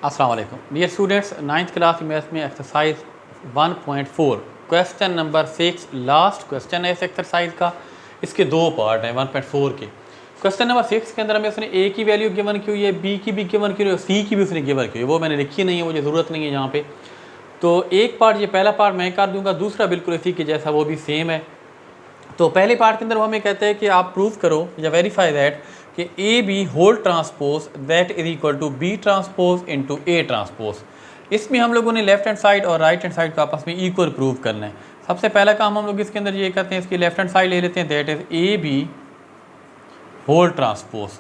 अस्सलाम वालेकुम dear students, 9th class maths में exercise 1.4 question number 6 last question है इस एक्सरसाइज का। इसके दो पार्ट हैं 1.4 के। क्वेश्चन नंबर 6 के अंदर हमें उसने ए की वैल्यू गिवन की हुई है, बी की भी गिवन की हुई है, सी की भी उसने गिवन की हुई है। वो मैंने लिखी नहीं है, मुझे ज़रूरत नहीं है यहाँ पे। तो एक पार्ट, ये पहला पार्ट मैं कर दूँगा, दूसरा बिल्कुल इसी के जैसा वो भी सेम है। तो पहले पार्ट के अंदर वो हमें कहते हैं कि आप प्रूव करो या वेरीफाई दैट कि A B whole transpose that is equal to B transpose into A transpose. इसमें हम लोगों ने लेफ्ट हैंड साइड और राइट हैंड साइड को आपस में इक्वल प्रूव करना है। सबसे पहला काम हम लोग इसके अंदर ये करते हैं, इसकी लेफ्ट हैंड साइड ले लेते हैं, that is A B whole transpose.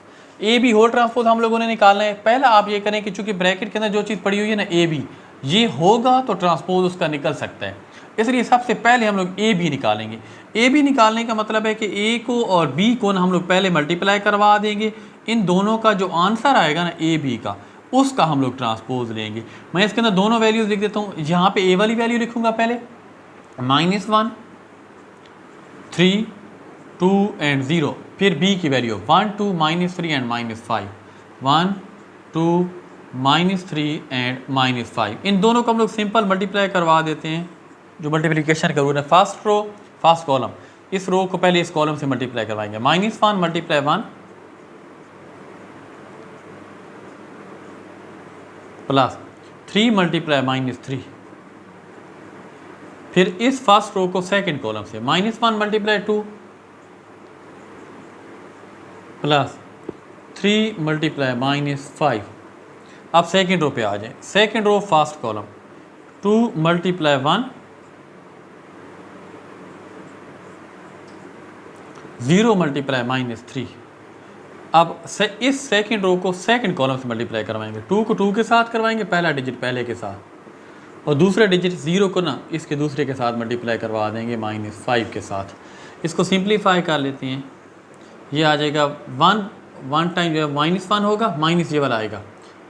A B whole transpose हम लोगों ने निकालना है। पहला आप ये करें कि चूंकि ब्रैकेट के अंदर जो चीज़ पड़ी हुई है ना ए बी, ये होगा तो ट्रांसपोज उसका निकल सकता है, इसलिए सबसे पहले हम लोग ए बी निकालेंगे। ए बी निकालने का मतलब है कि ए को और बी को ना हम लोग पहले मल्टीप्लाई करवा देंगे। इन दोनों का जो आंसर आएगा ना ए बी का, उसका हम लोग ट्रांसपोज लेंगे। मैं इसके अंदर दोनों वैल्यूज लिख देता हूँ। यहाँ पे ए वाली वैल्यू लिखूंगा पहले, -1, 3, 2 एंड 0। फिर बी की वैल्यू 1, 2, -3 एंड -5, 1, 2, -3 एंड -5। इन दोनों को हम लोग सिंपल मल्टीप्लाई करवा देते हैं। जो मल्टीप्लिकेशन करूँ ना, फर्स्ट रो फर्स्ट कॉलम, इस रो को पहले इस कॉलम से मल्टीप्लाई करवाएंगे। -1 मल्टीप्लाई 1 प्लस 3 मल्टीप्लाई -3। फिर इस फर्स्ट रो को सेकंड कॉलम से -1 मल्टीप्लाई 2 प्लस 3 मल्टीप्लाई -5। अब सेकंड रो पे आ जाए, second row first column 2 multiply 1 0 multiply -3। अब इस सेकंड रो को सेकंड कॉलम से मल्टीप्लाई करवाएंगे। 2 को 2 के साथ करवाएंगे, पहला डिजिट पहले के साथ, और दूसरा डिजिट 0 को ना इसके दूसरे के साथ मल्टीप्लाई करवा देंगे -5 के साथ। इसको सिंप्लीफाई कर लेते हैं। ये आ जाएगा 1 टाइम जो है -1 होगा, माइनस ये वाला आएगा,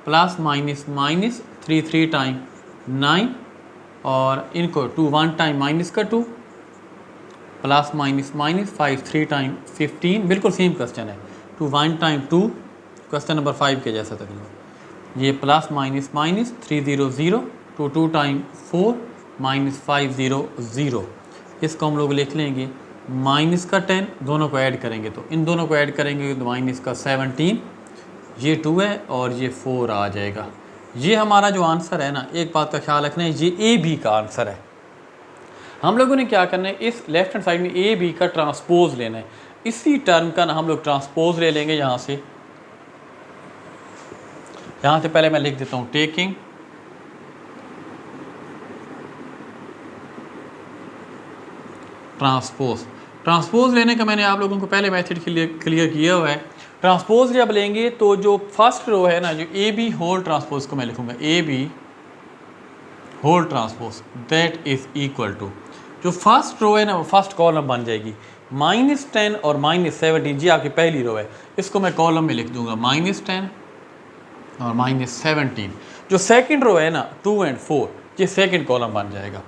प्लस माइनस 3 टाइम 9, और इनको 2 1 टाइम माइनस का 2 प्लस -5 3 टाइम 15। बिल्कुल सेम क्वेश्चन है, 2 1 टाइम 2, क्वेश्चन नंबर 5 के जैसा तकरीबन। ये प्लस माइनस 3 0 0, 2 टाइम 4 -5 0 0। इसको हम लोग लिख लेंगे माइनस का 10, दोनों को ऐड करेंगे तो इन दोनों को ऐड करेंगे तो माइनस का 17, ये 2 है और ये 4 आ जाएगा। ये हमारा जो आंसर है ना, एक बात का ख्याल रखना है, ये ए बी का आंसर है। हम लोगों ने क्या करना है, इस लेफ्ट हैंड साइड में ए बी का ट्रांसपोज लेना है। इसी टर्म का ना हम लोग ट्रांसपोज ले लेंगे। यहाँ से पहले मैं लिख देता हूँ, टेकिंग ट्रांसपोज लेने का मैंने आप लोगों को पहले मेथड क्लियर किया हुआ है। ट्रांसपोज जब लेंगे तो जो फर्स्ट रो है ना, जो ए बी होल ट्रांसपोज को मैं लिखूंगा A B whole transpose that is equal to, जो फर्स्ट रो है ना वो फर्स्ट कॉलम बन जाएगी। -10 और -17 जी आपकी पहली रो है, इसको मैं कॉलम में लिख दूंगा -10 और -17। जो सेकंड रो है ना 2 एंड 4, ये सेकंड कॉलम बन जाएगा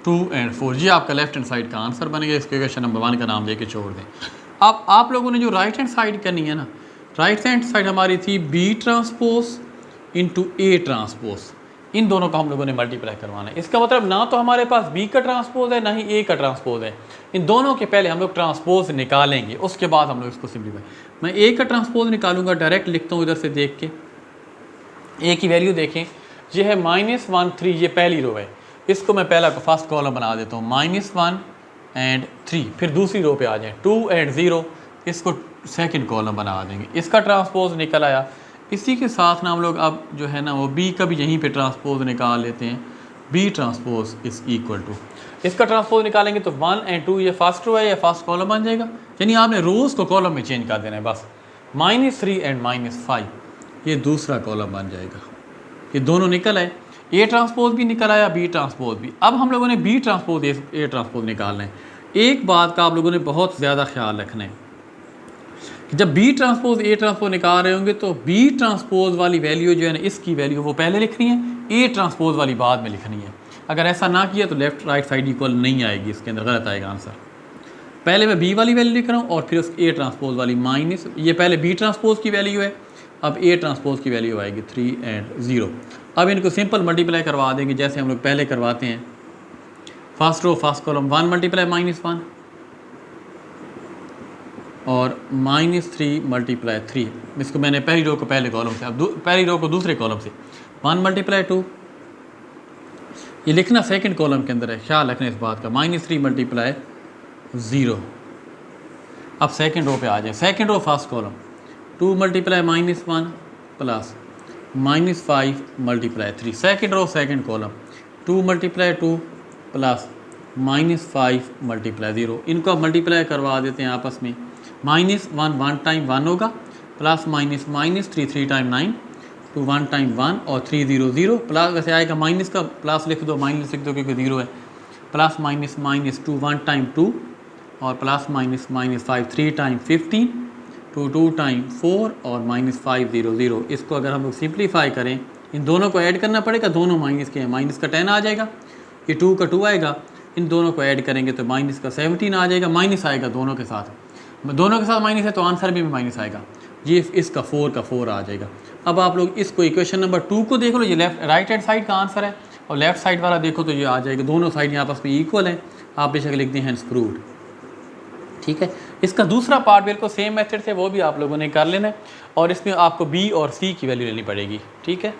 2 एंड 4। ये आपका लेफ्ट हैंड साइड का आंसर बनेगा। इसके क्वेश्चन नंबर 1 का नाम देके छोड़ दें। अब आप लोगों ने जो राइट हैंड साइड करनी है ना, राइट हैंड साइड हमारी थी B transpose into A transpose. इन दोनों का हम लोगों ने मल्टीप्लाई करवाना है। इसका मतलब ना तो हमारे पास बी का ट्रांसपोज है, ना ही ए का ट्रांसपोज है। इन दोनों के पहले हम लोग ट्रांसपोज निकालेंगे, उसके बाद हम लोग इसको सिंप्लीफाई। मैं ए का ट्रांसपोज निकालूंगा, डायरेक्ट लिखता हूँ इधर से देख के। ए की वैल्यू देखें, ये है -1 3, ये पहली रो है, इसको मैं पहला फर्स्ट कॉलम बना देता हूँ -1 एंड 3। फिर दूसरी रो पे आ जाए 2 एंड 0, इसको सेकंड कॉलम बना देंगे। इसका ट्रांसपोज निकल आया। इसी के साथ ना हम लोग अब जो है ना वो बी का भी यहीं पे ट्रांसपोज निकाल लेते हैं। B transpose is equal to, इसका ट्रांसपोज निकालेंगे तो 1 एंड 2, ये फर्स्ट रो है, ये फर्स्ट कॉलम बन जाएगा। यानी आपने रोज़ को कॉलम में चेंज कर देना है बस। -3 एंड -5, ये दूसरा कॉलम बन जाएगा। ये दोनों निकल आए, ए ट्रांसपोज भी निकल आया, बी ट्रांसपोज भी। अब हम लोगों ने बी ट्रांसपोज ए ट्रांसपोज निकालना है। एक बात का आप लोगों ने बहुत ज़्यादा ख्याल रखना है कि जब बी ट्रांसपोज ए ट्रांसपोज निकाल रहे होंगे तो बी ट्रांसपोज वाली वैल्यू जो है ना, इसकी वैल्यू वो पहले लिखनी है, ए ट्रांसपोज वाली बाद में लिखनी है। अगर ऐसा ना किया तो लेफ्ट राइट साइड इक्वल नहीं आएगी, इसके अंदर गलत आएगा आंसर। पहले मैं बी वाली वैल्यू लिख रहा हूँ और फिर उस ए ट्रांसपोज वाली माइनस, ये पहले बी ट्रांसपोज की वैल्यू है, अब ए ट्रांसपोज की वैल्यू आएगी 3 एंड 0। अब इनको सिंपल मल्टीप्लाई करवा देंगे जैसे हम लोग पहले करवाते हैं। First row first column 1 multiply -1 और -3 मल्टीप्लाई 3। इसको मैंने पहली रो को पहले कॉलम से, अब पहली रो को दूसरे कॉलम से 1 मल्टीप्लाई 2। ये लिखना सेकंड कॉलम के अंदर है, ख्याल रखना इस बात का। -3 मल्टीप्लाई 0। अब सेकंड रो पे आ जाए। Second row first column 2 multiply -1 plus -5 multiply 3। Second row second column 2 multiply 2 plus -5 multiply 0। इनको अब मल्टीप्लाई करवा देते हैं आपस में। -1 1 टाइम 1 होगा, प्लस -3 3 टाइम 9 2 1 टाइम 1 और 3 0 0 प्लस, वैसे आएगा माइनस का प्लस लिख दो, माइनस लिख दो क्योंकि 0 है। प्लस -2 1 टाइम 2 और प्लस -5 3 टाइम 15 2 टाइम 4 और -5 0 0। इसको अगर हम लोग सिंप्लीफाई करें, इन दोनों को ऐड करना पड़ेगा, दोनों माइनस के हैं। माइनस का 10 आ जाएगा, ये 2 का 2 आएगा, इन दोनों को ऐड करेंगे तो माइनस का 17 आ जाएगा। माइनस आएगा दोनों के साथ माइनस है तो आंसर में भी माइनस आएगा। ये इसका 4 का 4 आ जाएगा। अब आप लोग इसको इक्वेशन नंबर 2 को देख लो, ये राइट हैंड साइड का आंसर है, और लेफ्ट साइड वाला देखो तो ये आ जाएगा। दोनों साइड यहाँ आपस में इक्वल हैं, आप बेशक लिख दें हैंस प्रूव्ड। ठीक है, इसका दूसरा पार्ट बिल्कुल सेम मेथड से, वो भी आप लोगों ने कर लेना है, और इसमें आपको बी और सी की वैल्यू लेनी पड़ेगी। ठीक है।